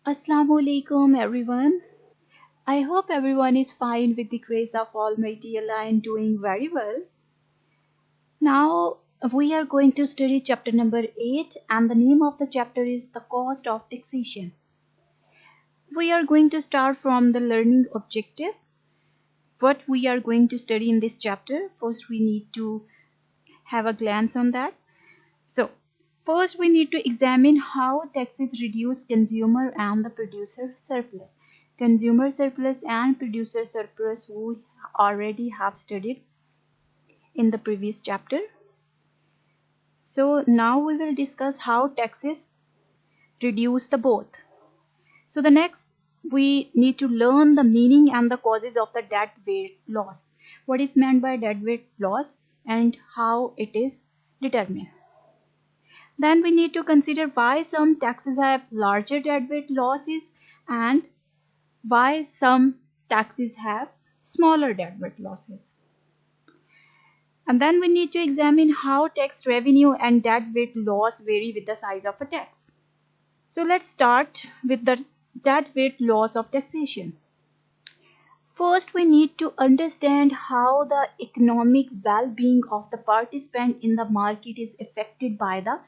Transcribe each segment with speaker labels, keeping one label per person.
Speaker 1: Assalamualaikum everyone. I hope everyone is fine with the grace of Almighty Allah and doing very well. Now we are going to study chapter number 8 and the name of the chapter is the cost of taxation. We are going to start from the learning objective. What we are going to study in this chapter, first we need to have a glance on that. So first we need to examine how taxes reduce consumer and the producer surplus. Consumer surplus and producer surplus we already have studied in the previous chapter. So now we will discuss how taxes reduce the both. So the next we need to learn the meaning and the causes of the deadweight loss. What is meant by deadweight loss and how it is determined. Then we need to consider why some taxes have larger deadweight losses and why some taxes have smaller deadweight losses. And then we need to examine how tax revenue and deadweight loss vary with the size of a tax. So let's start with the deadweight loss of taxation. First, we need to understand how the economic well-being of the participant in the market is affected by the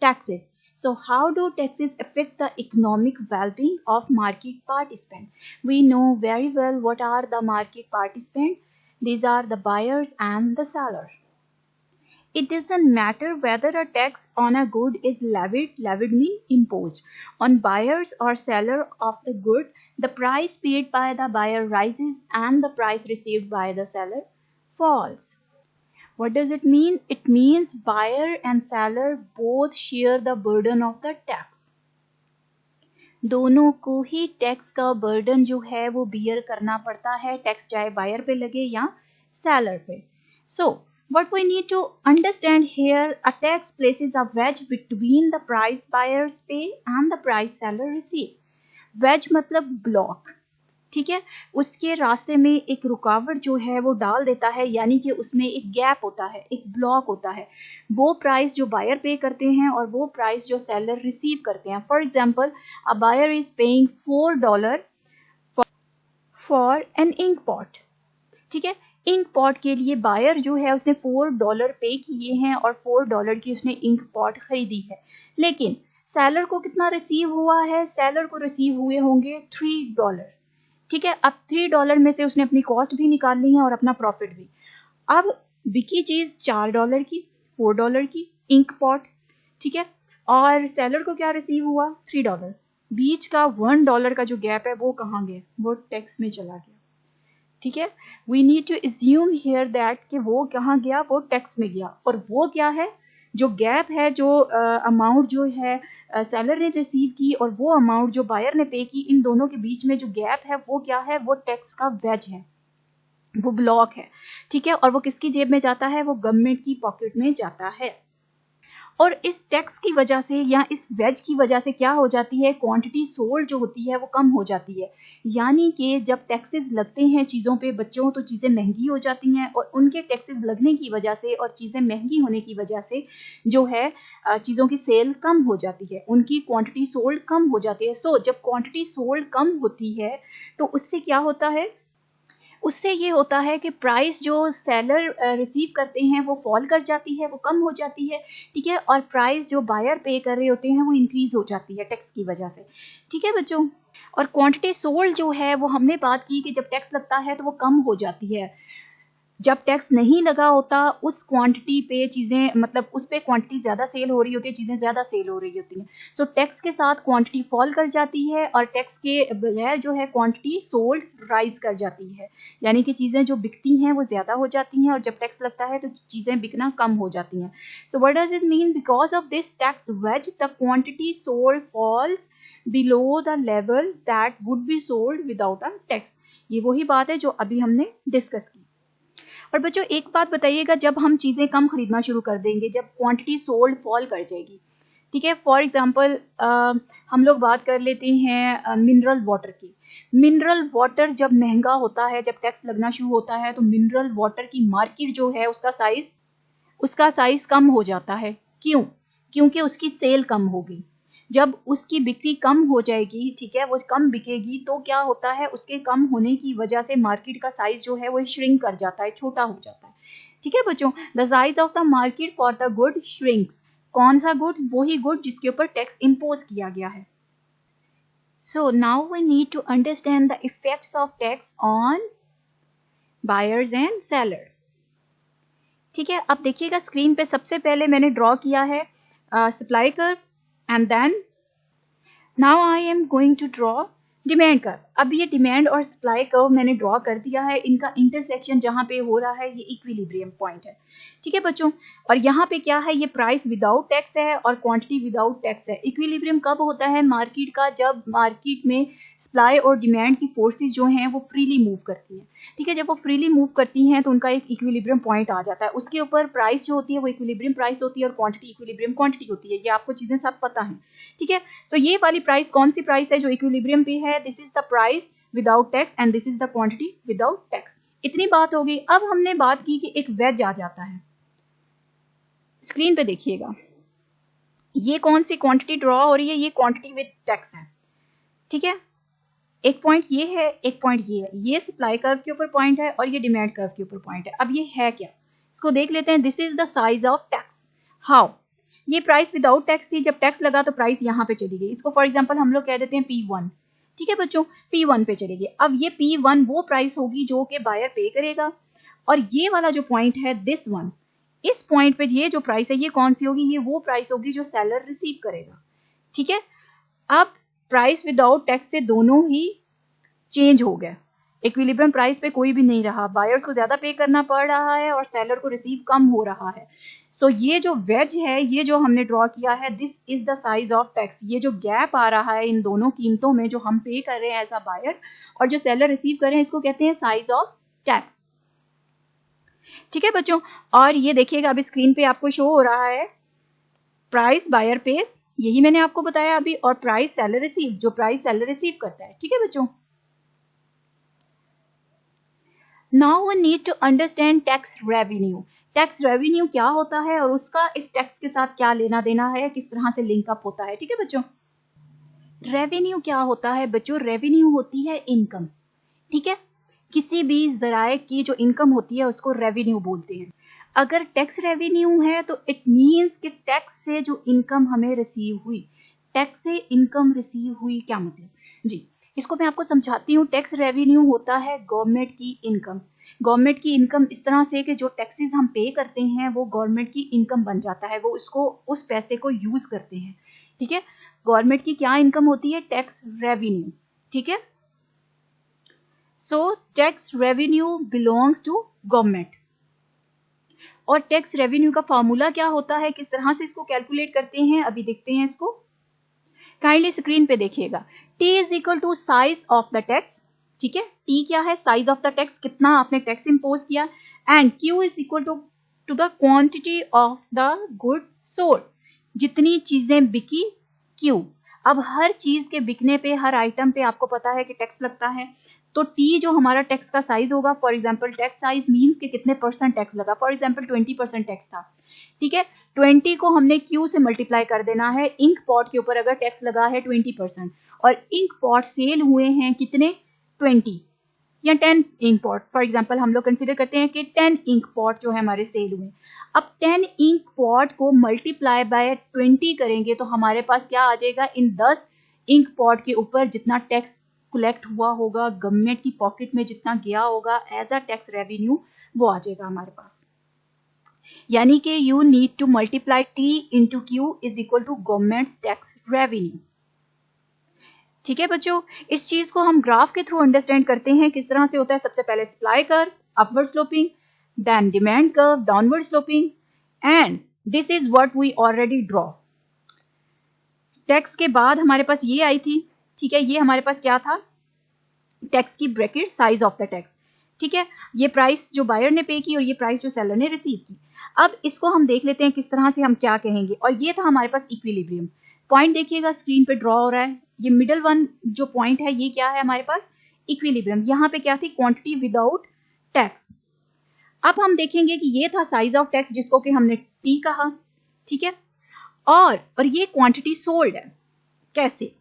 Speaker 1: taxes. So how do taxes affect the economic well-being of market participant? We know very well what are the market participant. These are the buyers and the seller. It doesn't matter whether a tax on a good is levied means imposed. On buyers or seller of the good, the price paid by the buyer rises and the price received by the seller falls. What does it mean? It means buyer and seller both share the burden of the tax. दोनों को ही tax का burden जो है वो beer करना पड़ता है, tax चाहे बायर पे लगे या सेलर पे. So what we need to understand here, a tax places a wedge between the price buyers pay and the price seller receive. Wedge मतलब block. ठीक है, उसके रास्ते में एक रुकावट जो है वो डाल देता है, यानी कि उसमें एक गैप होता है, एक ब्लॉक होता है. वो प्राइस जो बायर पे करते हैं और वो प्राइस जो सेलर रिसीव करते हैं. For example, a buyer is paying $4 for an ink pot. ठीक है, इंक पॉट के लिए बायर जो है उसने $4 पे किए हैं और $4 की उसने इंक पॉट खरीदी है. लेकिन सेलर को कितना रिसीव हुआ है? सेलर को रिसीव हुए होंगे $3. ठीक है, अब $3 में से उसने अपनी कॉस्ट भी निकाल ली है और अपना प्रॉफिट भी. अब बिकी चीज $4 की, $4 की इंक पॉट. ठीक है, और सेलर को क्या रिसीव हुआ? $3. बीच का $1 का जो गैप है वो कहाँ गया? वो टैक्स में चला गया. ठीक है, we need to assume here that कि वो कहाँ गया? वो टैक्स में गया. और वो क्या है? जो गैप है, जो अमाउंट जो है सेलर ने रिसीव की और वो अमाउंट जो बायर ने पे की, इन दोनों के बीच में जो गैप है वो क्या है? वो टैक्स का वेज है, वो ब्लॉक है. ठीक है, और वो किसकी जेब में जाता है? वो गवर्नमेंट की पॉकेट में जाता है. और इस टैक्स की वजह से या इस वेज की वजह से क्या हो जाती है? क्वांटिटी सोल्ड जो होती है वो कम हो जाती है. यानी कि जब टैक्सेस लगते हैं चीज़ों पे बच्चों, तो चीज़ें महंगी हो जाती हैं और उनके टैक्सेस लगने की वजह से और चीज़ें महंगी होने की वजह से जो है चीज़ों की सेल कम हो जाती है, उनकी क्वांटिटी सोल्ड कम हो जाती है. सो जब क्वांटिटी सोल्ड कम होती है तो उससे क्या होता है? उससे ये होता है कि प्राइस जो सेलर रिसीव करते हैं वो फॉल कर जाती है, वो कम हो जाती है. ठीक है, और प्राइस जो बायर पे कर रहे होते हैं वो इंक्रीज हो जाती है टैक्स की वजह से. ठीक है बच्चों, और क्वांटिटी सोल्ड जो है वो हमने बात की कि जब टैक्स लगता है तो वो कम हो जाती है. जब टैक्स नहीं लगा होता उस क्वांटिटी पे चीज़ें, मतलब उस पे क्वांटिटी ज़्यादा सेल हो रही होती है, चीज़ें ज़्यादा सेल हो रही होती हैं. सो टैक्स के साथ क्वांटिटी फॉल कर जाती है और टैक्स के बगैर जो है क्वांटिटी सोल्ड राइज कर जाती है, यानी कि चीज़ें जो बिकती हैं वो ज़्यादा हो जाती हैं और जब टैक्स लगता है तो चीज़ें बिकना कम हो जाती हैं. So what does it mean? Because of this tax wedge the quantity sold falls below the level that would be sold without a tax. ये वही बात है जो अभी हमने डिस्कस की. और बच्चों एक बात बताइएगा, जब हम चीज़ें कम खरीदना शुरू कर देंगे, जब क्वांटिटी सोल्ड फॉल कर जाएगी. ठीक है, फॉर एग्जांपल हम लोग बात कर लेते हैं मिनरल वाटर की. मिनरल वाटर जब महंगा होता है, जब टैक्स लगना शुरू होता है तो मिनरल वाटर की मार्केट जो है उसका साइज कम हो जाता है. क्यों? क्योंकि उसकी सेल कम होगी. जब उसकी बिक्री कम हो जाएगी, ठीक है, वो कम बिकेगी, तो क्या होता है, उसके कम होने की वजह से मार्केट का साइज जो है वो श्रिंक कर जाता है, छोटा हो जाता है। ठीक है बच्चों, the size of the market for the good shrinks. कौन सा गुड? वही गुड जिसके ऊपर टैक्स इम्पोज किया गया है। So now we need to understand the effects of tax on buyers and seller. ठीक है, अब देखिएगा स्क्रीन पे सबसे पहले मैंने ड्रॉ किया है supply curve, and then now I am going to draw demand curve. अब ये डिमांड और सप्लाई कर्व मैंने ड्रॉ कर दिया है, इनका इंटरसेक्शन जहां पे हो रहा है ये इक्विलिब्रियम पॉइंट है। ठीक है बच्चों, और यहाँ पे क्या है, ये प्राइस विदाउट टैक्स है और क्वांटिटी विदाउट टैक्स है। इक्विलिब्रियम कब होता है मार्केट का? जब मार्केट में सप्लाई और डिमांड की फोर्सेस जो हैं वो फ्रीली मूव करती हैं। ठीक है, जब वो फ्रीली मूव करती हैं तो उनका एक इक्विलिब्रियम पॉइंट आ जाता है, उसके ऊपर प्राइस जो होती है वो इक्विलिब्रियम प्राइस होती है और क्वांटिटी इक्विलिब्रियम क्वांटिटी होती है। ये आपको चीजें सब पता है। ठीक है, सो ये वाली प्राइस कौन सी प्राइस है जो इक्विलिब्रियम पे है? This is the price without tax and this is the quantity without tax. इतनी बात हो गई। अब हमने बात की कि एक वेज आ जाता है। स्क्रीन पे देखिएगा, ये कौन सी क्वांटिटी ड्रॉ हो रही है? ये क्वांटिटी विद टैक्स है। ठीक है, एक पॉइंट ये है, एक पॉइंट ये है। ये सप्लाई कर्व के ऊपर पॉइंट है और ये डिमांड कर्व के ऊपर पॉइंट है। अब ये है क्या, इसको देख लेते हैं। This is the size of tax. How? ये प्राइस विदाउट टैक्स थी, जब टैक्स लगा तो प्राइस यहाँ पे चली गई। इसको फॉर एग्जांपल हम लोग कह देते हैं P1। ठीक है बच्चों, P1 पे चलेगी। अब ये P1 वो प्राइस होगी जो कि बायर पे करेगा, और ये वाला जो पॉइंट है दिस वन, इस पॉइंट पे ये जो प्राइस है ये कौन सी होगी? ये वो प्राइस होगी जो सेलर रिसीव करेगा। ठीक है, अब प्राइस विदाउट टैक्स से दोनों ही चेंज हो गया। इक्विलिब्रियम प्राइस पे कोई भी नहीं रहा, बायर्स को ज्यादा पे करना पड़ रहा है और सेलर को रिसीव कम हो रहा है। सो ये जो वेज है, ये जो हमने ड्रॉ किया है, this is the size of tax. ये जो गैप आ रहा है इन दोनों कीमतों में, जो हम पे कर रहे हैं एज अ बायर और जो सेलर रिसीव कर रहे हैं, इसको कहते हैं साइज ऑफ टैक्स। ठीक है बच्चों, और ये देखिएगा अभी स्क्रीन पे आपको शो हो रहा है प्राइस बायर पेस, यही मैंने आपको बताया अभी, और प्राइस सेलर रिसीव, जो प्राइस सेलर रिसीव करता है। ठीक है बच्चों, now we need to understand tax revenue. Tax revenue क्या होता है और उसका इस टैक्स के साथ क्या लेना देना है, किस तरह से लिंक अप होता है। ठीक है बच्चों, रेवेन्यू क्या होता है बच्चों? रेवेन्यू होती है इनकम। ठीक है, किसी भी जराए की जो इनकम होती है उसको रेवेन्यू बोलते हैं। अगर टैक्स रेवेन्यू है तो इट मीन्स कि टैक्स से जो इनकम हमें रिसीव हुई, टैक्स से इनकम रिसीव हुई, क्या मतलब जी, इसको मैं आपको समझाती हूँ। टैक्स रेवेन्यू होता है गवर्नमेंट की इनकम। गवर्नमेंट की इनकम इस तरह से कि जो टैक्सेस हम पे करते हैं वो गवर्नमेंट की इनकम बन जाता है, वो उसको उस पैसे को यूज करते हैं। ठीक है, गवर्नमेंट की क्या इनकम होती है? Tax revenue. ठीक है, so tax revenue belongs to government. और टैक्स रेवेन्यू का फॉर्मूला क्या होता है, किस तरह से इसको कैलकुलेट करते हैं, अभी देखते हैं इसको। काइंडली स्क्रीन पे देखिएगा। T is equal to size of the tax. ठीक है, T क्या है? साइज ऑफ द टैक्स, कितना आपने टैक्स इंपोज किया, and Q is equal to the quantity of the good sold, जितनी चीजें बिकी Q। अब हर चीज के बिकने पे, हर आइटम पे आपको पता है कि टैक्स लगता है, तो T जो हमारा टैक्स का साइज होगा, for example tax size means कि कितने परसेंट टैक्स लगा, फॉर एग्जाम्पल 20% टैक्स था। ठीक है, 20 को हमने Q से मल्टीप्लाई कर देना है। इंक पॉट के ऊपर अगर टैक्स लगा है 20% और इंक पॉट सेल हुए हैं कितने? 20 या 10 इंक पॉट, फॉर एग्जाम्पल हम लोग कंसिडर करते हैं कि 10 इंक पॉट जो है हमारे सेल हुए। अब 10 इंक पॉट को मल्टीप्लाई बाय 20 करेंगे तो हमारे पास क्या आ जाएगा? इन 10 इंक पॉट के ऊपर जितना टैक्स कलेक्ट हुआ होगा, गवर्नमेंट की पॉकेट में जितना गया होगा एज अ टैक्स रेवेन्यू, वो आ जाएगा हमारे पास। यानी कि you need to multiply T into Q is equal to government's tax revenue. ठीक है बच्चों, इस चीज को हम ग्राफ के थ्रू अंडरस्टैंड करते हैं। किस तरह से होता है? सबसे पहले supply curve upward sloping, then demand curve downward sloping, and this is what we already draw. Tax के बाद हमारे पास ये आई थी। ठीक है, ये हमारे पास क्या था? टैक्स की bracket, size of the tax. ठीक है, ये प्राइस जो बायर ने पे की और ये प्राइस जो सेलर ने रिसीव की। अब इसको हम देख लेते हैं किस तरह से हम क्या कहेंगे। और ये था हमारे पास इक्विलिब्रियम पॉइंट। देखिएगा स्क्रीन पे ड्रॉ हो रहा है, ये मिडल वन जो पॉइंट है ये क्या है हमारे पास? इक्विलिब्रियम। यहाँ पे क्या थी? Quantity without tax. अब हम देखेंगे कि ये था साइज ऑफ टैक्स जिसको कि हमने T कहा। ठीक है, और ये क्वांटिटी सोल्ड है। कैसे?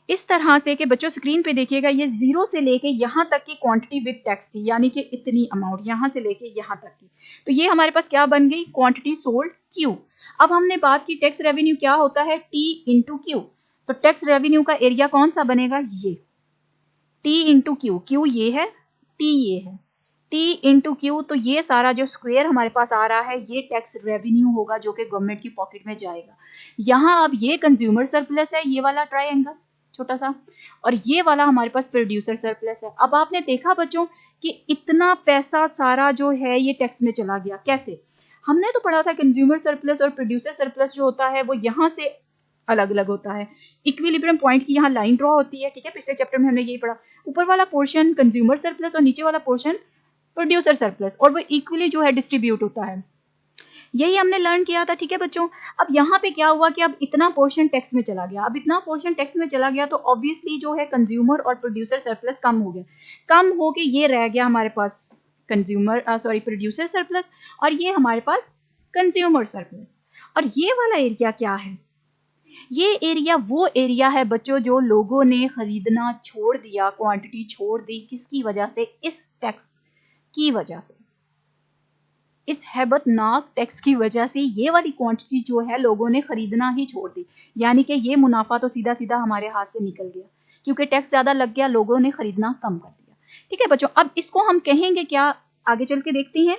Speaker 1: इस तरह से कि बच्चों स्क्रीन पे देखिएगा, ये 0 से लेके यहाँ तक की क्वांटिटी विद टैक्स थी, यानी कि इतनी अमाउंट यहाँ से लेके यहाँ तक की, तो ये हमारे पास क्या बन गई? Quantity sold Q। अब हमने बात की टैक्स रेवेन्यू क्या होता है? T into Q। तो टैक्स रेवेन्यू का एरिया कौन सा बनेगा? ये T इंटू Q। Q ये है, T ये है, T इंटू Q। तो ये सारा जो स्क्वायर हमारे पास आ रहा है ये टैक्स रेवेन्यू होगा जो कि गवर्नमेंट की पॉकेट में जाएगा। यहाँ अब ये कंज्यूमर सरप्लस है, ये वाला ट्रायंगल छोटा सा, और ये वाला हमारे पास प्रोड्यूसर सरप्लस है। अब आपने देखा बच्चों कि इतना पैसा सारा जो है ये टैक्स में चला गया। कैसे? हमने तो पढ़ा था कंज्यूमर सरप्लस और प्रोड्यूसर सरप्लस जो होता है वो यहाँ से अलग अलग होता है। इक्विलिब्रियम पॉइंट की यहाँ लाइन ड्रॉ होती है, ठीक है, पिछले चैप्टर में हमने यही पढ़ा। ऊपर वाला पोर्शन कंज्यूमर सरप्लस और नीचे वाला पोर्शन प्रोड्यूसर सरप्लस, और वो इक्वली जो है डिस्ट्रीब्यूट होता है। यही हमने लर्न किया था, ठीक है बच्चों। अब यहाँ पे क्या हुआ कि अब इतना पोर्शन टैक्स में चला गया। अब इतना पोर्शन टैक्स में चला गया तो ऑब्वियसली जो है कंज्यूमर और प्रोड्यूसर सरप्लस कम हो गया। कम हो के ये रह गया हमारे पास प्रोड्यूसर सरप्लस, और ये हमारे पास कंज्यूमर सरप्लस। और ये वाला एरिया क्या है? ये एरिया वो एरिया है बच्चों जो लोगों ने खरीदना छोड़ दिया, क्वांटिटी छोड़ दी। किसकी वजह से? इस टैक्स की वजह से, इस हैबतनाक टैक्स की वजह से ये वाली क्वांटिटी जो है लोगों ने खरीदना ही छोड़ दी। यानी कि ये मुनाफा तो सीधा सीधा हमारे हाथ से निकल गया, क्योंकि टैक्स ज्यादा लग गया, लोगों ने खरीदना कम कर दिया। ठीक है बच्चों, अब इसको हम कहेंगे क्या? आगे चल के देखते हैं।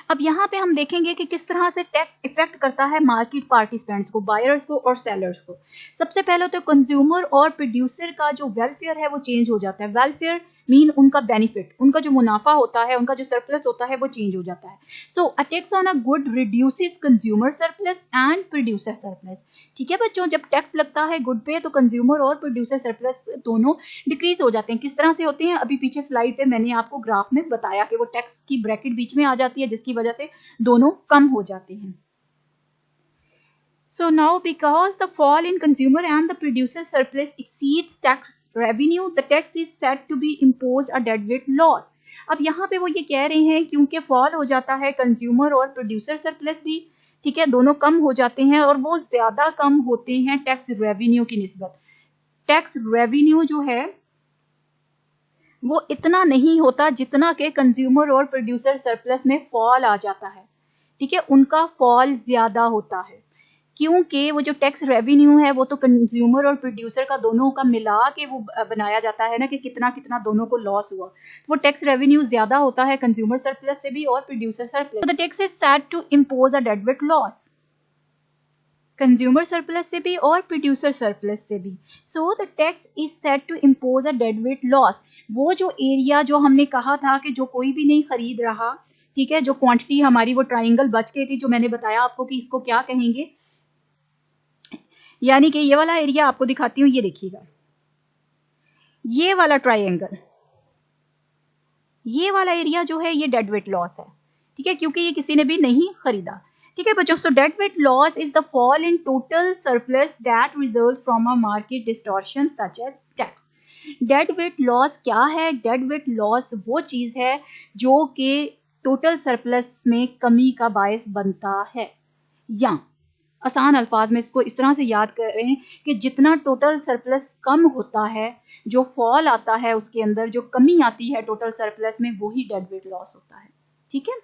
Speaker 1: अब यहाँ पे हम देखेंगे कि किस तरह से टैक्स इफेक्ट करता है मार्केट पार्टिसिपेंट्स को, बायर्स को और सेलर्स को। सबसे पहले तो कंज्यूमर और प्रोड्यूसर का जो वेलफेयर है वो चेंज हो जाता है। वेलफेयर मीन उनका बेनिफिट, उनका जो मुनाफा होता है, उनका जो सरप्लस होता है वो चेंज हो जाता है। So a tax on a good reduces consumer surplus and producer surplus. ठीक है बच्चों, जब टैक्स लगता है गुड पे तो कंज्यूमर और प्रोड्यूसर सरप्लस दोनों डिक्रीज हो जाते हैं। किस तरह से होते हैं? अभी पीछे स्लाइड पे मैंने आपको ग्राफ में बताया कि वो टैक्स की ब्रैकेट बीच में आ जाती है जिसकी वजह से दोनों कम हो जाते हैं। So now because the fall in consumer and the producer surplus exceeds tax revenue, the tax is said to be imposed a deadweight loss. अब यहाँ पे वो ये कह रहे हैं क्योंकि फॉल हो जाता है कंज्यूमर और प्रोड्यूसर सरप्लस भी, ठीक है, दोनों कम हो जाते हैं और वो ज्यादा कम होते हैं टैक्स रेवेन्यू की निस्बत। टैक्स रेवेन्यू जो है वो इतना नहीं होता जितना के कंज्यूमर और प्रोड्यूसर सरप्लस में फॉल आ जाता है। ठीक है, उनका फॉल ज्यादा होता है क्योंकि वो जो टैक्स रेवेन्यू है वो तो कंज्यूमर और प्रोड्यूसर का दोनों का मिला के वो बनाया जाता है ना, कि कितना कितना दोनों को लॉस हुआ। वो टैक्स रेवेन्यू ज्यादा होता है कंज्यूमर सरप्लस से भी और producer surplus. The tax is said to impose a deadweight loss, consumer surplus से भी और प्रोड्यूसर सरप्लस से भी। So the tax is said to impose a deadweight loss. वो जो एरिया जो हमने कहा था कि जो कोई भी नहीं खरीद रहा, ठीक है, जो क्वांटिटी हमारी वो ट्राइंगल बच गई थी, जो मैंने बताया आपको कि इसको क्या कहेंगे, यानी कि ये वाला एरिया आपको दिखाती हूँ, ये देखिएगा, ये वाला ट्राइंगल, ये वाला एरिया जो है ये डेडवेट लॉस है। ठीक है, क्योंकि ये किसी ने भी नहीं खरीदा। ठीक है बच्चों, so deadweight loss is the fall in total surplus that results from a market distortion such as tax. Deadweight loss क्या है? डेडवेट लॉस वो चीज है जो कि टोटल सरप्लस में कमी का बायस बनता है, या आसान अल्फाज में इसको इस तरह से याद करें कि जितना टोटल सरप्लस कम होता है, जो फॉल आता है उसके अंदर, जो कमी आती है टोटल सरप्लस में, वो ही डेडवेट लॉस होता है। ठीक है,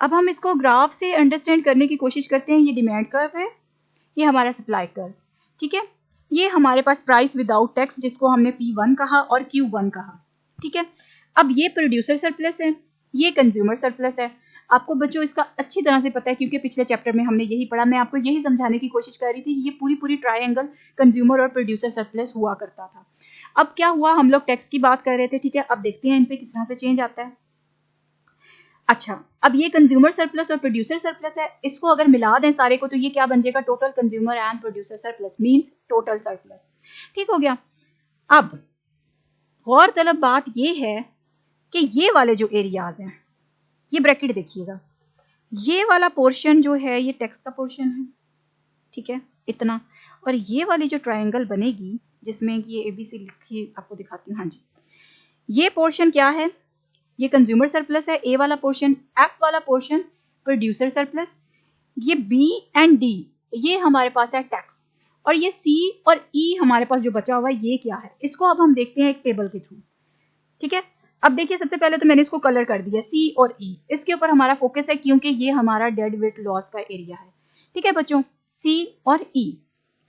Speaker 1: अब हम इसको ग्राफ से अंडरस्टैंड करने की कोशिश करते हैं। ये डिमांड कर्व है, ये हमारा सप्लाई कर्व। ठीक है, ये हमारे पास प्राइस विदाउट टैक्स जिसको हमने P1 कहा और Q1 कहा। ठीक है, अब ये प्रोड्यूसर सरप्लस है, ये कंज्यूमर सरप्लस है। आपको बच्चों इसका अच्छी तरह से पता है क्योंकि पिछले चैप्टर में हमने यही पढ़ा। मैं आपको यही समझाने की कोशिश कर रही थी, ये पूरी ट्रायंगल कंज्यूमर और प्रोड्यूसर सरप्लस हुआ करता था। अब क्या हुआ, हम लोग टैक्स की बात कर रहे थे, ठीक है, अब देखते हैं इन पे किस तरह से चेंज आता है। अच्छा, अब ये कंज्यूमर सरप्लस और प्रोड्यूसर सरप्लस है, इसको अगर मिला दें सारे को तो ये क्या बन जाएगा? Total consumer and producer surplus means total surplus. ठीक हो गया। अब गौरतलब बात ये है कि ये वाले जो एरियाज हैं, ये ब्रैकेट देखिएगा, ये वाला पोर्शन जो है ये टैक्स का पोर्शन है, ठीक है, इतना। और ये वाली जो ट्रायंगल बनेगी जिसमें ये ABC लिखी आपको दिखाती हूँ, हाँ जी, ये पोर्शन क्या है? ये कंज्यूमर सरप्लस है, ए वाला पोर्शन, एफ वाला पोर्शन प्रोड्यूसर सरप्लस, ये बी एंड डी ये हमारे पास है टैक्स, और ये सी और ई हमारे पास जो बचा हुआ है ये क्या है, इसको अब हम देखते हैं एक टेबल के थ्रू। ठीक है, अब देखिए सबसे पहले तो मैंने इसको कलर कर दिया सी और ई, इसके ऊपर हमारा फोकस है क्योंकि ये हमारा डेड वेट लॉस का एरिया है। ठीक है बच्चों, सी और ई।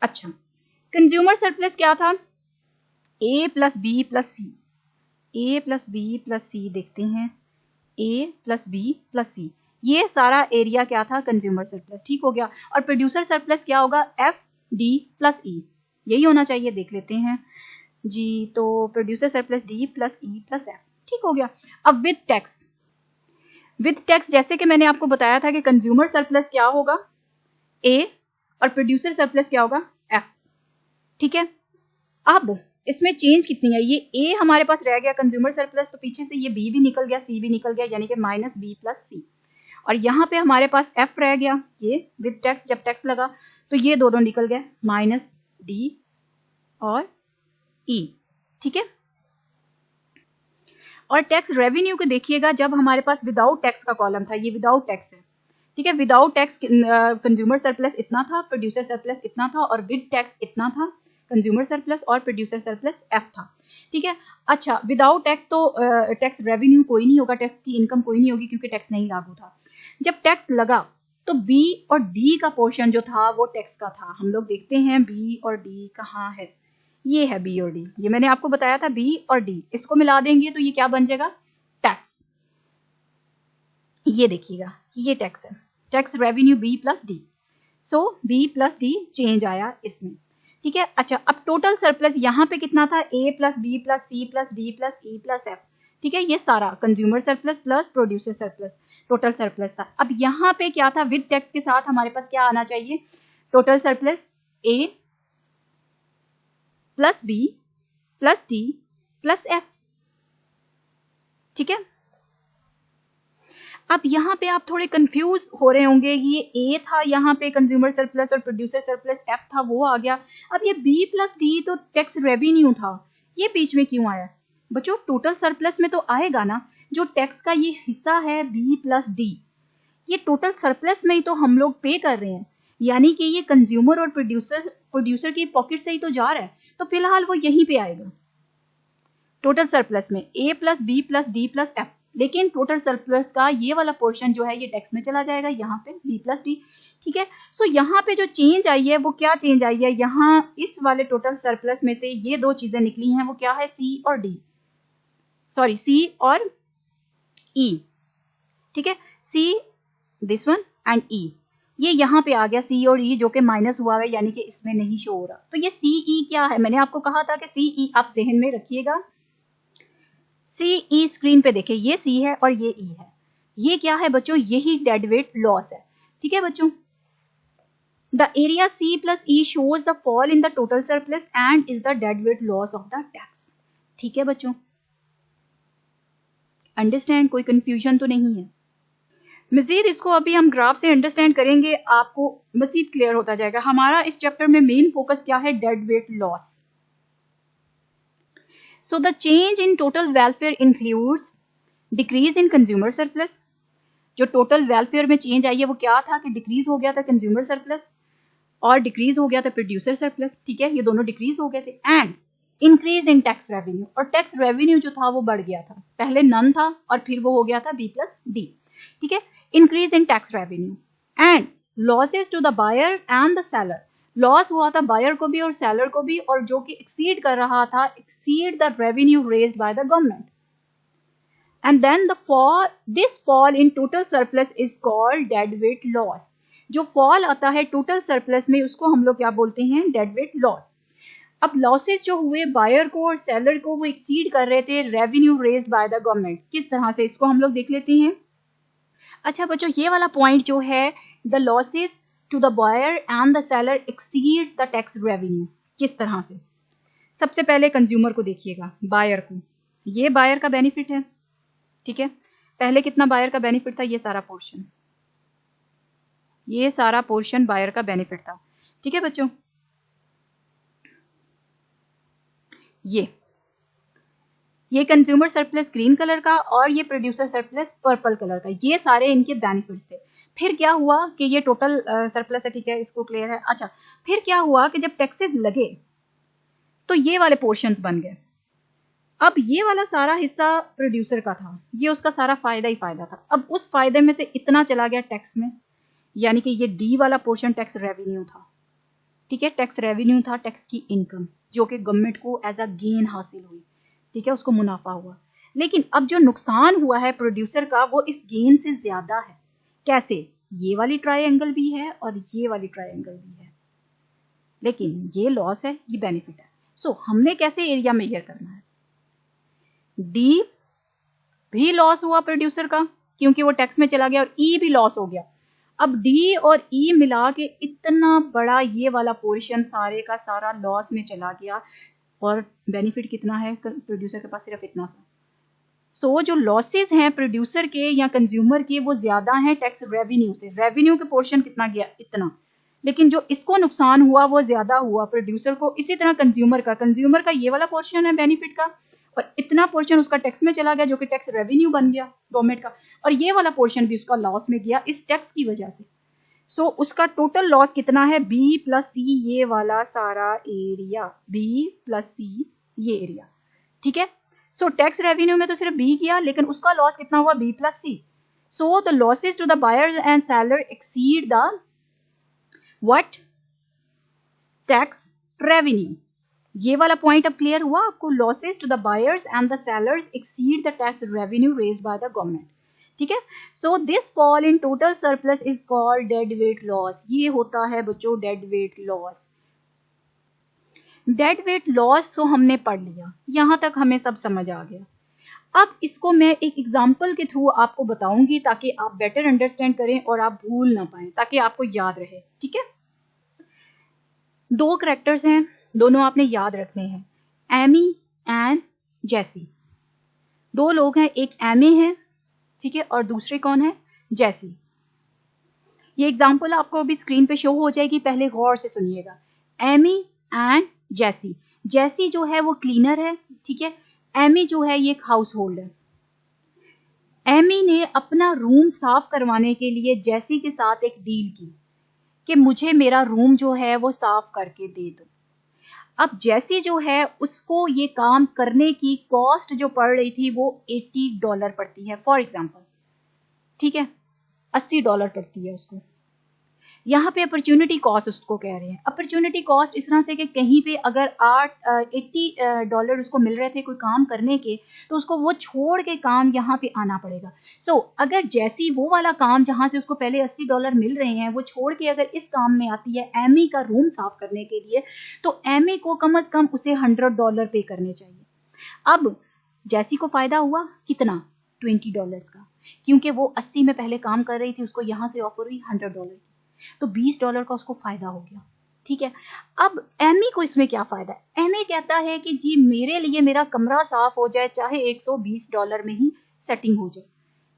Speaker 1: अच्छा, कंज्यूमर सरप्लस क्या था, A plus B plus C, A plus B plus सी देखते हैं, ए प्लस बी प्लस सी, ये सारा एरिया क्या था, कंज्यूमर सरप्लस। ठीक हो गया, और प्रोड्यूसर सरप्लस क्या होगा, एफ डी प्लस ई, यही होना चाहिए, देख लेते हैं जी। तो producer surplus D plus E plus F, ठीक हो गया। अब विद टैक्स, विद टैक्स जैसे कि मैंने आपको बताया था कि कंज्यूमर सरप्लस क्या होगा, ए, और प्रोड्यूसर सरप्लस क्या होगा, एफ। ठीक है, अब इसमें चेंज कितनी है, ये ए हमारे पास रह गया कंज्यूमर सरप्लस, तो पीछे से ये बी भी निकल गया, सी भी निकल गया, यानी कि माइनस बी प्लस सी, और यहाँ पे हमारे पास एफ रह गया, ये विद टैक्स, जब टैक्स लगा तो ये दोनों निकल गए, माइनस डी और ई। ठीक है, और टैक्स रेवेन्यू को देखिएगा, जब हमारे पास विदाउट टैक्स का कॉलम था, ये विदाउट टैक्स है। ठीक है, विदाउट टैक्स कंज्यूमर सरप्लस इतना था, प्रोड्यूसर सरप्लस इतना था, और विद टैक्स इतना था, कंज्यूमर सरप्लस और प्रोड्यूसर सरप्लस एफ था। ठीक है, अच्छा विदाउट टैक्स तो टैक्स रेवेन्यू कोई नहीं होगा, टैक्स की इनकम कोई नहीं होगी क्योंकि टैक्स नहीं लागू था। जब टैक्स लगा तो बी और डी का पोर्शन जो था वो टैक्स का था। हम लोग देखते हैं बी और डी कहाँ है, ये है बी और डी, ये मैंने आपको बताया था बी और डी, इसको मिला देंगे तो ये क्या बन जाएगा, टैक्स। ये देखिएगा ये टैक्स है, tax revenue B plus D, so B plus D change आया इसमें। ठीक है, अच्छा अब टोटल सरप्लस यहाँ पे कितना था, A plus B plus C plus D plus E plus F. ठीक है, ये सारा consumer surplus plus producer surplus total surplus था। अब यहाँ पे क्या था, विद टैक्स के साथ हमारे पास क्या आना चाहिए, total surplus A plus B plus D plus F. ठीक है, अब यहाँ पे आप थोड़े कंफ्यूज हो रहे होंगे, ये ए था यहाँ पे कंज्यूमर सरप्लस और प्रोड्यूसर सरप्लस एफ था, वो आ गया। अब ये बी प्लस डी तो टैक्स रेवेन्यू था, ये बीच में क्यों आया बच्चों, टोटल सरप्लस में तो आएगा ना, जो टैक्स का ये हिस्सा है बी प्लस डी, ये टोटल सरप्लस में ही तो हम लोग पे कर रहे हैं, यानी कि ये कंज्यूमर और प्रोड्यूसर की पॉकेट से ही तो जा रहा है, तो फिलहाल वो यहीं पे आएगा टोटल सरप्लस में, A plus B plus D plus F. लेकिन टोटल सरप्लस का ये वाला पोर्शन जो है ये टैक्स में चला जाएगा, यहाँ पे बी प्लस डी। ठीक है, सो यहाँ पे जो चेंज आई है वो क्या चेंज आई है, यहाँ इस वाले टोटल सरप्लस में से ये दो चीजें निकली हैं, वो क्या है, सी और डी, सॉरी सी और ई। ठीक है, सी दिस वन एंड ई, ये यहाँ पे आ गया सी और ई जो कि माइनस हुआ है, यानी कि इसमें नहीं शो हो रहा। तो ये सी ई क्या है, मैंने आपको कहा था कि सी ई आप जहन में रखिएगा, सी ई स्क्रीन पे देखें, ये सी है और ये ई है, ये क्या है बच्चों, यही डेड वेट लॉस है। ठीक है बच्चों, the area C plus E shows the fall in the total surplus and is the dead weight loss of the tax. ठीक है बच्चों, अंडरस्टैंड, कोई कंफ्यूजन तो नहीं है। मजीद इसको अभी हम ग्राफ से अंडरस्टैंड करेंगे, आपको मजीद क्लियर होता जाएगा। हमारा इस चैप्टर में मेन फोकस क्या है, dead weight loss. So the change in total welfare includes decrease in consumer surplus। जो टोटल वेलफेयर में चेंज आई है वो क्या था कि डिक्रीज हो गया था कंज्यूमर सरप्लस और डिक्रीज हो गया था प्रोड्यूसर सरप्लस। ठीक है, ये दोनों डिक्रीज हो गए थे। And increase in tax revenue, और टैक्स रेवेन्यू जो था वो बढ़ गया था, पहले नन था और फिर वो हो गया था बी प्लस डी। ठीक है, increase in tax revenue and losses to the buyer and the seller, loss हुआ था बायर को भी और सेलर को भी, और जो कि एक्सीड कर रहा था, exceed the revenue raised by the government. And then this fall in total surplus is called dead weight loss. जो फॉल आता है टोटल सरप्लस में उसको हम लोग क्या बोलते हैं, डेड वेट लॉस। अब लॉसेस जो हुए बायर को और सेलर को, वो एक्सीड कर रहे थे revenue raised by the government. किस तरह से, इसको हम लोग देख लेते हैं। अच्छा बच्चों, ये वाला पॉइंट जो है, the losses to the buyer and the seller exceeds the tax revenue, किस तरह से, सबसे पहले कंज्यूमर को देखिएगा, बायर को, ये बायर का बेनिफिट है। ठीक है, पहले कितना बायर का बेनिफिट था, ये सारा पोर्शन, ये सारा पोर्शन बायर का बेनिफिट था। ठीक है बच्चों, ये ये कंज्यूमर सरप्लस ग्रीन कलर का और ये प्रोड्यूसर सरप्लस पर्पल कलर का, ये सारे इनके बेनिफिट्स थे। फिर क्या हुआ कि ये टोटल सरप्लस है, ठीक है, इसको क्लियर है। अच्छा, फिर क्या हुआ कि जब टैक्सेस लगे तो ये वाले पोर्शंस बन गए। अब ये वाला सारा हिस्सा प्रोड्यूसर का था, ये उसका सारा फायदा ही फायदा था। अब उस फायदे में से इतना चला गया टैक्स में, यानी कि ये डी वाला पोर्शन टैक्स रेवेन्यू था, ठीक है, टैक्स रेवेन्यू था, टैक्स की इनकम जो कि गवर्नमेंट को एज अ गेन हासिल हुई, ठीक है, उसको मुनाफा हुआ। लेकिन अब जो नुकसान हुआ है प्रोड्यूसर का वो इस गेन से ज्यादा है। कैसे? ये वाली ट्रायंगल भी है और ये वाली ट्रायंगल भी है, लेकिन ये लॉस है, ये बेनिफिट है। सो हमने कैसे एरिया मेजर करना है? डी भी लॉस हुआ प्रोड्यूसर का क्योंकि वो टैक्स में चला गया, और ई भी लॉस हो गया। अब डी और ई मिला के इतना बड़ा ये वाला पोर्शन सारे का सारा लॉस में चला गया, और बेनिफिट कितना है प्रोड्यूसर के पास? सिर्फ इतना सा। सो जो लॉसेस हैं प्रोड्यूसर के या कंज्यूमर के वो ज्यादा हैं टैक्स रेवेन्यू से। रेवेन्यू के पोर्शन कितना गया? इतना। लेकिन जो इसको नुकसान हुआ वो ज्यादा हुआ प्रोड्यूसर को। इसी तरह कंज्यूमर का ये वाला पोर्शन है बेनिफिट का, और इतना पोर्शन उसका टैक्स में चला गया जो कि टैक्स रेवेन्यू बन गया गवर्नमेंट का, और ये वाला पोर्शन भी उसका लॉस में गया इस टैक्स की वजह से। सो उसका टोटल लॉस कितना है? बी प्लस सी, ये वाला सारा एरिया, बी प्लस सी ये एरिया, ठीक है। सो टैक्स रेवेन्यू में तो सिर्फ बी किया, लेकिन उसका लॉस कितना हुआ? B plus C. So the losses to the buyers and seller exceed the what? Tax revenue. ये वाला पॉइंट अब क्लियर हुआ आपको? Losses to the buyers and the sellers exceed the tax revenue raised by the government, ठीक है। So this fall in total surplus is called dead weight loss. ये होता है बच्चों dead weight loss. Dead weight loss तो हमने पढ़ लिया, यहां तक हमें सब समझ आ गया। अब इसको मैं एक एग्जांपल के थ्रू आपको बताऊंगी ताकि आप बेटर अंडरस्टैंड करें और आप भूल ना पाए, ताकि आपको याद रहे, ठीक है। दो कैरेक्टर्स हैं, दोनों आपने याद रखने हैं, एमी एंड जैसी। दो लोग हैं, एक एमी है, ठीक है, और दूसरे कौन है? जैसी। ये एग्जांपल आपको अभी स्क्रीन पे शो हो जाएगी, पहले गौर से सुनिएगा। एमी एंड जैसी। जैसी जो है वो क्लीनर है, ठीक है, एमी जो है ये एक हाउस होल्ड है। एमी ने अपना रूम साफ करवाने के लिए जैसी के साथ एक डील की कि मुझे मेरा रूम जो है वो साफ करके दे दो। अब जैसी जो है उसको ये काम करने की कॉस्ट जो पड़ रही थी वो $80 पड़ती है, फॉर एग्जाम्पल, ठीक है, $80 पड़ती है उसको। यहाँ पे अपॉर्चुनिटी कॉस्ट उसको कह रहे हैं। अपॉर्चुनिटी कॉस्ट इस तरह से कि कहीं पे अगर $80 उसको मिल रहे थे कोई काम करने के, तो उसको वो छोड़ के काम यहाँ पे आना पड़ेगा। सो अगर जैसी वो वाला काम जहाँ से उसको पहले $80 मिल रहे हैं वो छोड़ के अगर इस काम में आती है एमी का रूम साफ करने के लिए, तो एमी को कम से कम उसे $100 पे करने चाहिए। अब जैसी को फायदा हुआ कितना? $20 का, क्योंकि वो 80 में पहले काम कर रही थी, उसको यहाँ से ऑफर हुई $100 की, तो $20 का उसको फायदा हो गया, ठीक है। अब एमी को इसमें क्या फायदा है? एमी कहता है कि जी मेरे लिए मेरा कमरा साफ हो जाए, चाहे $120 में ही सेटिंग हो जाए,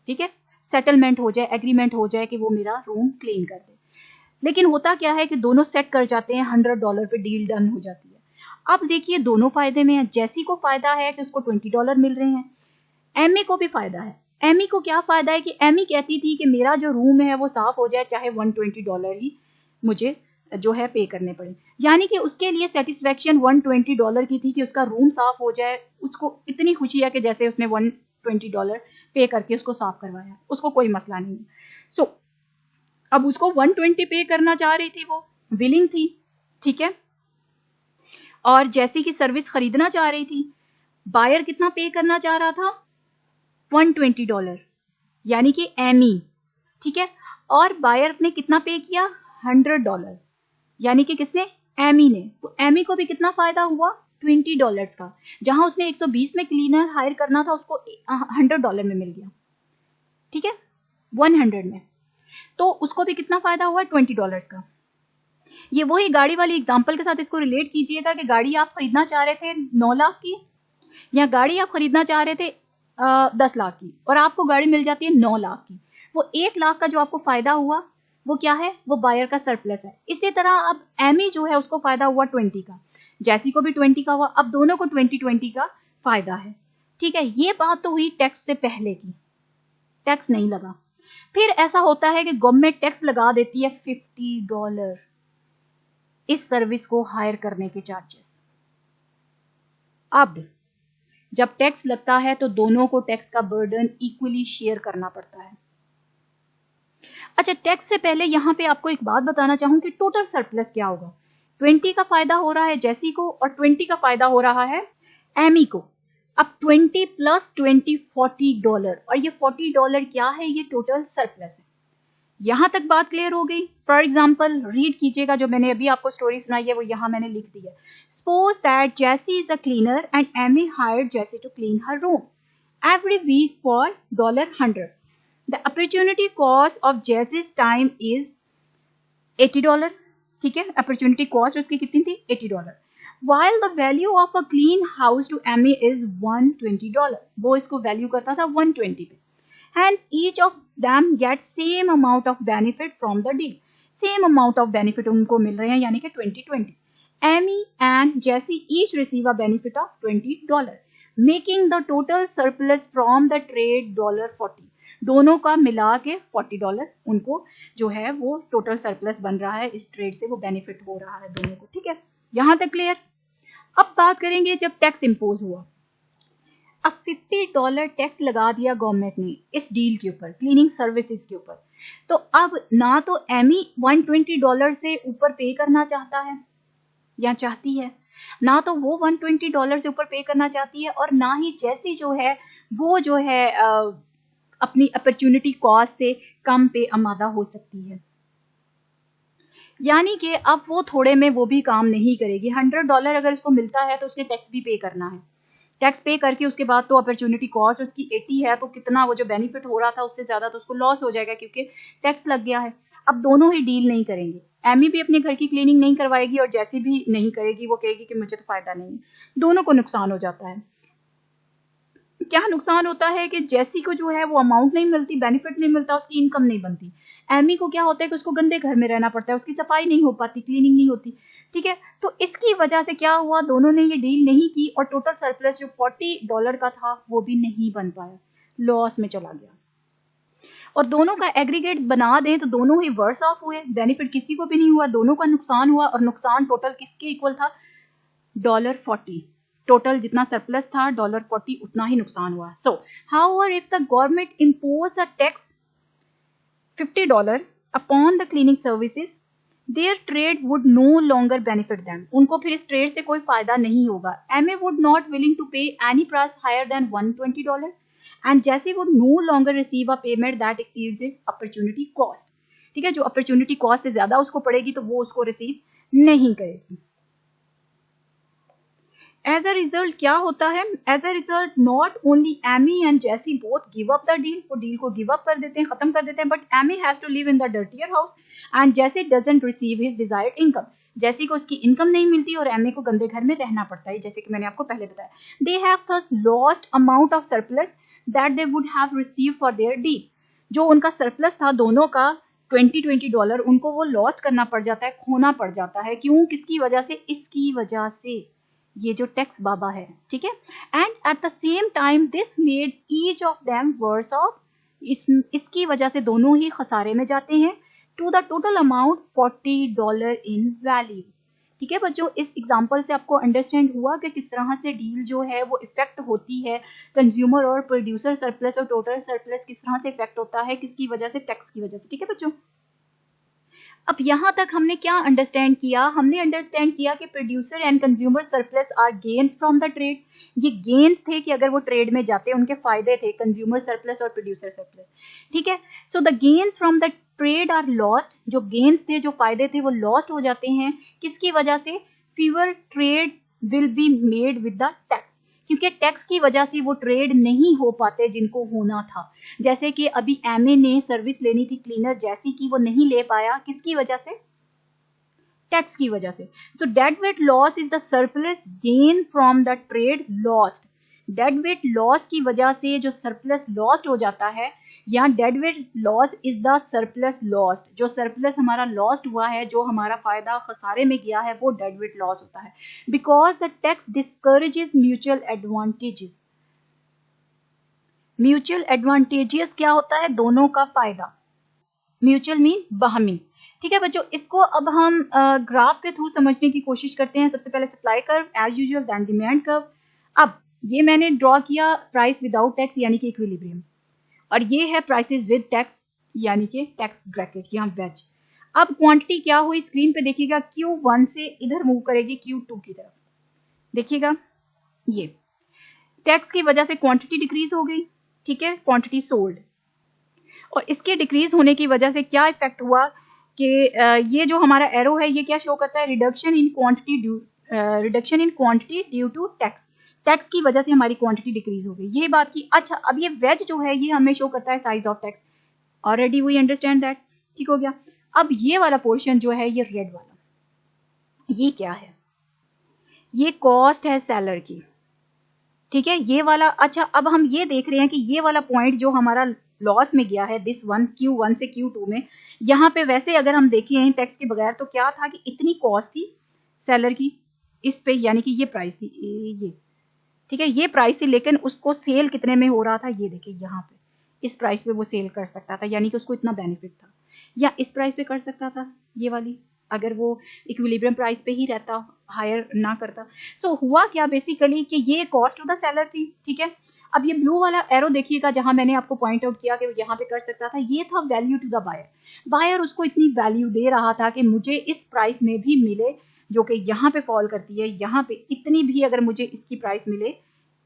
Speaker 1: ठीक है, सेटलमेंट हो जाए, एग्रीमेंट हो जाए कि वो मेरा रूम क्लीन कर दे। लेकिन होता क्या है कि दोनों सेट कर जाते हैं, $100 पे डील डन हो जाती है। अब देखिए दोनों फायदे में है। जैसी को फायदा है कि उसको $20 मिल रहे हैं, एमी को भी फायदा है। एमी को क्या फायदा है कि एमी कहती थी कि मेरा जो रूम है वो साफ हो जाए, चाहे $120 ही मुझे जो है पे करने पड़े, यानी कि उसके लिए सेटिस्फेक्शन $120 की थी कि उसका रूम साफ हो जाए। उसको इतनी खुशी है कि जैसे उसने $120 पे करके उसको साफ करवाया, उसको कोई मसला नहीं है। सो अब उसको 120 पे करना चाह रही थी, वो विलिंग थी, ठीक है, और जैसी की सर्विस खरीदना चाह रही थी। बायर कितना पे करना चाह रहा था? $120, यानी कि एमी, ठीक है, और बायर ने कितना पे किया? $100, यानी कि किसने? एमी ने। तो एमी को भी कितना फायदा हुआ? $20 का। जहां उसने 120 में क्लीनर हायर करना था उसको $100 में मिल गया, ठीक है, 100 में। तो उसको भी कितना फायदा हुआ? $20 का। ये वही गाड़ी वाली एग्जांपल के साथ इसको रिलेट कीजिएगा कि गाड़ी आप खरीदना चाह रहे थे 9 लाख की, या गाड़ी आप खरीदना चाह रहे थे 10 लाख की, और आपको गाड़ी मिल जाती है 9 लाख की। वो 1 लाख का जो आपको फायदा हुआ वो क्या है? वो बायर का सरप्लस है। इसी तरह अब एमी जो है उसको फायदा हुआ 20 का, जैसी को भी 20 का हुआ। अब दोनों को 20-20 का फायदा है, ठीक है, ये बात तो हुई टैक्स से पहले की, टैक्स नहीं लगा। फिर ऐसा होता है कि गवर्नमेंट टैक्स लगा देती है $50 इस सर्विस को हायर करने के चार्जेस। अब जब टैक्स लगता है तो दोनों को टैक्स का बर्डन इक्वली शेयर करना पड़ता है। अच्छा, टैक्स से पहले यहां पे आपको एक बात बताना चाहूं कि टोटल सरप्लस क्या होगा। 20 का फायदा हो रहा है जैसी को और 20 का फायदा हो रहा है एमी को। अब 20 प्लस 20 $40 और ये $40 क्या है, ये टोटल सरप्लस है। यहां तक बात क्लियर हो गई। फॉर एग्जाम्पल रीड कीजिएगा, जो मैंने अभी आपको स्टोरी सुनाई है वो यहां मैंने लिख दी है। Suppose that Jessie is a cleaner and Amy hired Jessie to clean her room every week for $100। The opportunity cost of Jessie's time is $80। ठीक है, अपॉर्चुनिटी कॉस्ट उसकी कितनी थी, $80। while the value of a clean house to Emmy is $120। वो इसको value करता था 120 पे। Hence each of them gets same amount of benefit from the deal। same amount of benefit उनको मिल रहे हैं, यानी कि 20-20। Emmy and Jesse each receive a benefit of $20, making the total surplus from the trade $40। दोनों का मिला के $40 उनको जो है वो टोटल सरप्लस बन रहा है, इस ट्रेड से वो बेनिफिट हो रहा है दोनों को। ठीक है, यहां तक क्लियर। अब बात करेंगे जब टैक्स इंपोज हुआ। अब $50 टैक्स लगा दिया गवर्नमेंट ने इस डील के ऊपर, क्लीनिंग सर्विसेज के ऊपर। तो अब ना तो एमी $120 से ऊपर पे करना चाहता है या चाहती है, ना तो वो $120 से ऊपर पे करना चाहती है, और ना ही जैसी जो है वो जो है अपनी अपॉर्चुनिटी कॉस्ट से कम पे आमादा हो सकती है। यानी कि अब वो थोड़े में वो भी काम नहीं करेगी। $100 अगर उसको मिलता है तो उसने टैक्स भी पे करना है। टैक्स पे करके उसके बाद तो अपॉर्चुनिटी कॉस्ट उसकी 80 है, तो कितना वो जो बेनिफिट हो रहा था उससे ज्यादा तो उसको लॉस हो जाएगा क्योंकि टैक्स लग गया है। अब दोनों ही डील नहीं करेंगे। एमी भी अपने घर की क्लीनिंग नहीं करवाएगी और जैसी भी नहीं करेगी, वो कहेगी कि मुझे तो फायदा नहीं है। दोनों को नुकसान हो जाता है। क्या नुकसान होता है कि जैसी को जो है वो अमाउंट नहीं मिलती, बेनिफिट नहीं मिलता, उसकी इनकम नहीं बनती। एमी को क्या होता है कि उसको गंदे घर में रहना पड़ता है, उसकी सफाई नहीं हो पाती, क्लीनिंग नहीं होती। ठीक है, तो इसकी वजह से क्या हुआ, दोनों ने ये डील नहीं की और टोटल सरप्लस जो $40 का था वो भी नहीं बन पाया, लॉस में चला गया। और दोनों का एग्रीगेट बना दें तो दोनों ही वर्स ऑफ हुए, बेनिफिट किसी को भी नहीं हुआ, दोनों का नुकसान हुआ। और नुकसान टोटल किसके इक्वल था, $40। टोटल जितना सरप्लस था $40 उतना ही नुकसान हुआ। So however if the government impose a tax $50 upon the cleaning services, their trade would no longer benefit them. उनको फिर इस ट्रेड से कोई फायदा नहीं होगा। Amy would not willing to pay any price higher than $120 and Jesse would no longer receive a payment that exceeds its opportunity cost. ठीक है, जो अपॉर्चुनिटी कॉस्ट से ज्यादा उसको पड़ेगी तो वो उसको रिसीव नहीं करेगी। एज अ रिजल्ट क्या होता है, as a result not only Amy and Jesse both give up the deal, वो डील को गिव अप कर देते हैं, खत्म कर देते हैं। But Amy has to live in the dirtier house and Jesse doesn't receive his desired income. Jesse को उसकी इनकम नहीं मिलती और एमी को गंदे घर में रहना पड़ता है, जैसे कि मैंने आपको पहले बताया। They have thus lost amount of surplus that they would have receive for their deal. जो उनका सरप्लस था दोनों का $20 उनको वो लॉस्ट करना पड़ जाता है, खोना पड़ जाता है। क्यों, किसकी वजह से, इसकी वजह से, ये जो टैक्स बाबा है। ठीक है, and at the same time this made each of them worse off. इसकी वजह से दोनों ही खसारे में जाते हैं to the total amount $40 in value. ठीक है बच्चों, इस एग्जांपल से आपको अंडरस्टैंड हुआ कि किस तरह से डील जो है वो इफेक्ट होती है, कंज्यूमर और प्रोड्यूसर सरप्लस और टोटल सरप्लस किस तरह से इफेक्ट होता है, किसकी वजह से, टैक्स की वजह से। ठीक है बच्चों, अब यहां तक हमने क्या अंडरस्टैंड किया, हमने अंडरस्टैंड किया कि producer and consumer surplus are gains from the trade. ये गेन्स थे कि अगर वो ट्रेड में जाते उनके फायदे थे, कंज्यूमर सरप्लस और प्रोड्यूसर सरप्लस। ठीक है, so the gains from the trade are lost. जो गेन्स थे, जो फायदे थे, वो लॉस्ट हो जाते हैं। किसकी वजह से, fewer trades will be made with the tax, क्योंकि टैक्स की वजह से वो ट्रेड नहीं हो पाते जिनको होना था। जैसे कि अभी एमए ने सर्विस लेनी थी क्लीनर जैसी की, वो नहीं ले पाया, किसकी वजह से, टैक्स की वजह से। So dead weight loss is the surplus gain from the trade lost. Dead weight loss की वजह से जो सरप्लस लॉस्ट हो जाता है, या dead weight loss is the surplus lost. जो सरप्लस हमारा लॉस्ट हुआ है, जो हमारा फायदा खसारे में गया है, वो डेड वेट लॉस होता है। Because the tax discourages mutual advantages. Mutual advantageous क्या होता है? दोनों का फायदा। म्यूचुअल मीन बाहमी। ठीक है बच्चों, इसको अब हम ग्राफ के थ्रू समझने की कोशिश करते हैं। सबसे पहले supply curve as usual, then demand curve. अब ये मैंने ड्रॉ किया प्राइस विदाउट टैक्स यानी कि इक्विलिब्रियम, और ये है प्राइसेस विद टैक्स यानी कि टैक्स ब्रैकेट, यहाँ वेज। अब क्वांटिटी क्या हुई स्क्रीन पे देखिएगा, Q1 से इधर मूव करेगी Q2 की तरफ। देखिएगा ये टैक्स की वजह से क्वांटिटी डिक्रीज हो गई, ठीक है, क्वांटिटी सोल्ड। और इसके डिक्रीज होने की वजह से क्या इफेक्ट हुआ कि ये जो हमारा एरो है ये क्या शो करता है? Reduction in quantity due to tax. Tax की वजह से हमारी क्वांटिटी डिक्रीज हो गई, ये बात की। अच्छा, अब ये वेज जो है ये हमें शो करता है size of tax. Already we understand that, ठीक हो गया। अब ये वाला पोर्शन जो है ये रेड वाला, ये क्या है? ये कॉस्ट है सेलर की, ठीक है, ये वाला। अच्छा, अब हम ये देख रहे हैं कि ये वाला पॉइंट जो हमारा लॉस में गया है, दिस वन Q1 से Q2 में, यहाँ पे वैसे अगर हम देखें टैक्स के बगैर तो क्या था कि इतनी कॉस्ट थी सेलर की इस पे, यानी कि ये प्राइस थी, ये ठीक है, ये प्राइस थी, लेकिन उसको सेल कितने में हो रहा था? ये देखिए यहाँ पे इस प्राइस पे वो सेल कर सकता था, यानी कि उसको इतना बेनिफिट था। या इस प्राइस पे कर सकता था ये वाली, अगर वो इक्विलिब्रियम प्राइस पे ही रहता, हायर ना करता। सो हुआ क्या बेसिकली कि ये कॉस्ट ऑफ द सेलर थी, ठीक है। अब ये ब्लू वाला एरो देखिएगा जहां मैंने आपको पॉइंट आउट किया कि यहाँ पे कर सकता था, ये था value to the buyer. Buyer उसको इतनी वैल्यू दे रहा था कि मुझे इस प्राइस में भी मिले, जो कि यहाँ पे फॉल करती है, यहाँ पे इतनी भी अगर मुझे इसकी प्राइस मिले,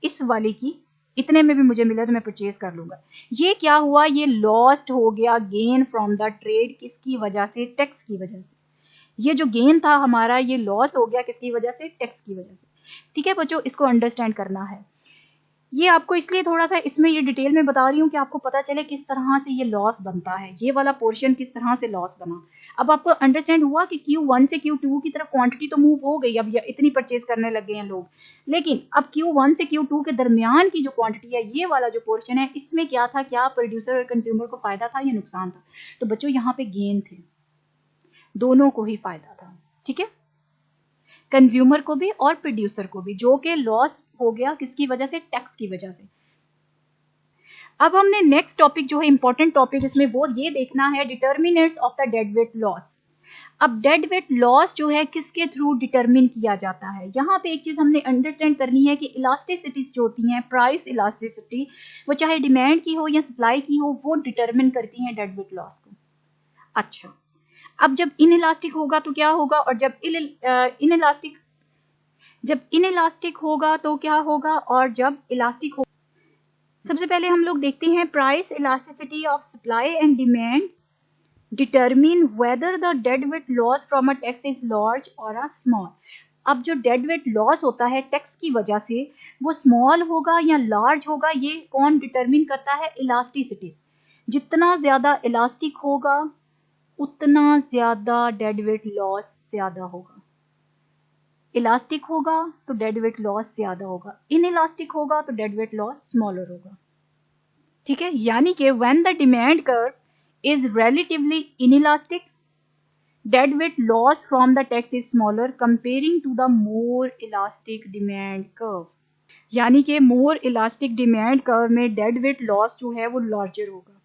Speaker 1: इस वाली की इतने में भी मुझे मिले तो मैं परचेज कर लूंगा। ये क्या हुआ? ये लॉस्ट हो गया गेन फ्रॉम द ट्रेड, किसकी वजह से? टैक्स की वजह से। ये जो गेन था हमारा ये लॉस हो गया किसकी वजह से? टैक्स की वजह से। ठीक है बच्चों, इसको अंडरस्टैंड करना है। ये आपको इसलिए थोड़ा सा इसमें ये डिटेल में बता रही हूँ कि आपको पता चले किस तरह से ये लॉस बनता है, ये वाला पोर्शन किस तरह से लॉस बना। अब आपको अंडरस्टैंड हुआ कि Q1 से Q2 की तरफ क्वांटिटी तो मूव हो गई, अब इतनी परचेज करने लगे हैं लोग, लेकिन अब Q1 से Q2 के दरमियान की जो क्वांटिटी है, ये वाला जो पोर्शन है, इसमें क्या था? क्या प्रोड्यूसर और कंज्यूमर को फायदा था या नुकसान था? तो बच्चों यहाँ पे गेन थे, दोनों को ही फायदा था, ठीक है, कंज्यूमर को भी और प्रोड्यूसर को भी, जो कि लॉस हो गया किसकी वजह से? टैक्स की वजह से। अब हमने नेक्स्ट टॉपिक जो है इंपॉर्टेंट टॉपिक इसमें वो ये देखना है, determinants of the dead weight loss. अब डेड वेट लॉस जो है किसके थ्रू डिटरमिन किया जाता है? यहाँ पे एक चीज हमने अंडरस्टैंड करनी है कि इलास्टिसिटीज जो होती हैं, प्राइस इलास्टिसिटी, वो चाहे डिमांड की हो या सप्लाई की हो, वो डिटरमिन करती हैं डेड वेट लॉस को। अच्छा, अब जब इनइलास्टिक होगा तो क्या होगा, और जब इनइलास्टिक होगा तो क्या होगा, और जब इलास्टिक होगा। सबसे पहले हम लोग देखते हैं price elasticity of supply and demand determine whether the dead weight loss from a tax is large और अ स्मॉल। अब जो डेड वेट लॉस होता है टैक्स की वजह से, वो स्मॉल होगा या लार्ज होगा, ये कौन डिटरमिन करता है? इलास्टिसिटीज। जितना ज्यादा इलास्टिक होगा उतना ज्यादा डेड वेट लॉस ज्यादा होगा। इलास्टिक होगा तो डेड वेट लॉस ज्यादा होगा, इनइलास्टिक होगा तो डेड वेट लॉस स्मॉलर होगा, ठीक है। यानी कि when the demand curve is relatively inelastic, dead weight loss from the tax is smaller comparing to the more elastic demand curve. यानी कि मोर इलास्टिक डिमांड कर्व में डेड वेट लॉस जो है वो लार्जर होगा।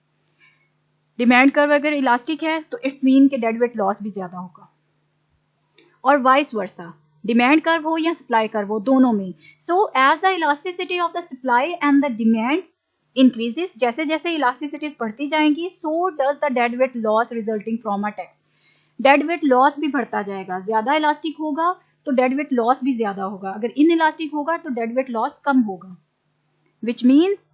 Speaker 1: डिमांड कर्व अगर elastic है तो इट्स मीन के डेड वेट लॉस भी ज्यादा होगा, और वाइस वर्सा, डिमांड कर्व हो या सप्लाई कर्व हो, दोनों में। So as the elasticity of the supply and the demand increases, जैसे जैसे इलास्टिसिटीज बढ़ती जाएंगी, so does the dead weight loss resulting from a tax. Dead weight loss भी बढ़ता जाएगा, ज्यादा इलास्टिक होगा तो डेड वेट लॉस भी ज्यादा होगा, अगर इनइलास्टिक होगा तो डेड वेट लॉस कम होगा, which means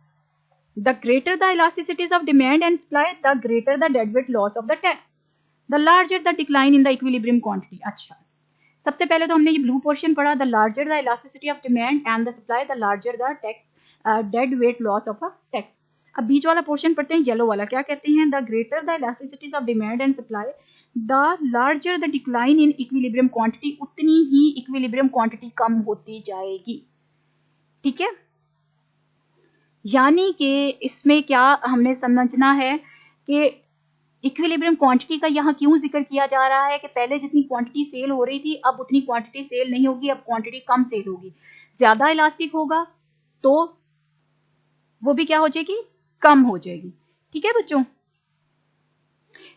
Speaker 1: the greater the elasticities of demand and supply, the greater the deadweight loss of the tax, the larger the decline in the equilibrium quantity. अच्छा, सबसे पहले तो हमने ये ब्लू पोर्शन पढ़ा, the larger the elasticity of demand and the supply, the larger the tax dead weight loss of a tax. अब बीच वाला portion पढ़ते हैं, येलो वाला, क्या कहते हैं? the greater the elasticities of demand and supply, the larger the decline in equilibrium quantity, उतनी ही equilibrium quantity कम होती जाएगी, ठीक है। यानी कि इसमें क्या हमने समझना है कि इक्विलिब्रियम क्वांटिटी का यहाँ क्यों जिक्र किया जा रहा है कि पहले जितनी क्वांटिटी सेल हो रही थी अब उतनी क्वांटिटी सेल नहीं होगी, अब क्वांटिटी कम सेल होगी। ज्यादा इलास्टिक होगा तो वो भी क्या हो जाएगी? कम हो जाएगी। ठीक है बच्चों,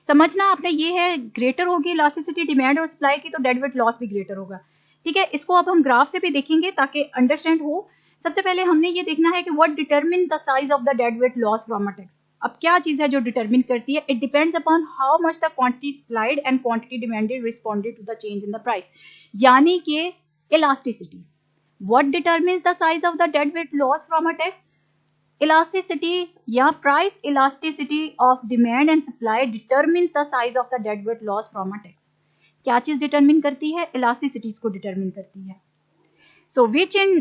Speaker 1: समझना आपने, ये है ग्रेटर होगी इलास्टिसिटी डिमांड और सप्लाई की तो डेड वेट लॉस भी ग्रेटर होगा। ठीक है, इसको अब हम ग्राफ से भी देखेंगे ताकि अंडरस्टैंड हो। सबसे पहले हमने ये देखना है कि what determine the size of the dead weight loss from a text. अब क्या चीज है जो डिटरमिन करती है? It depends upon how much the quantity supplied and quantity demanded responded to the change in the price, यानी कि elasticity. What determines the size of the dead weight loss from a text? Elasticity या price elasticity of demand and supply determines the size of the dead weight loss from a text. क्या चीज determine करती है? इलास्टिसिटीज को determine करती है। So which in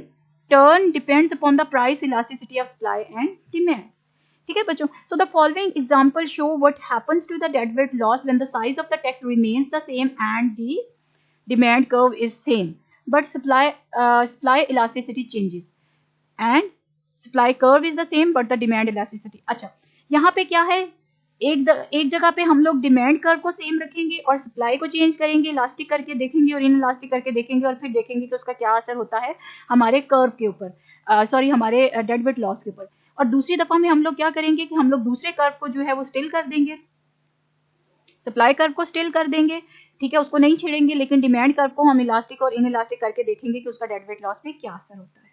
Speaker 1: turn depends upon the price elasticity of supply and demand. ठीक है बच्चों, so the following example show what happens to the dead weight loss when the size of the text remains the same and the demand curve is same but supply elasticity changes and supply curve is the same but the demand elasticity. अच्छा, यहाँ पे क्या है, एक जगह पे हम लोग डिमांड कर्व को सेम रखेंगे और सप्लाई को चेंज करेंगे, इलास्टिक करके देखेंगे और इन इलास्टिक करके देखेंगे और फिर देखेंगे कि उसका क्या असर होता है हमारे कर्व के ऊपर, सॉरी हमारे डेड वेट लॉस के ऊपर। और दूसरी दफा में हम लोग क्या करेंगे कि हम लोग दूसरे कर्व को जो है वो स्टिल कर देंगे, सप्लाई कर्व को स्टिल कर देंगे, ठीक है, उसको नहीं छेड़ेंगे, लेकिन डिमांड कर्व को हम इलास्टिक और इन इलास्टिक करके देखेंगे कि उसका डेड वेट लॉस पे क्या असर होता है।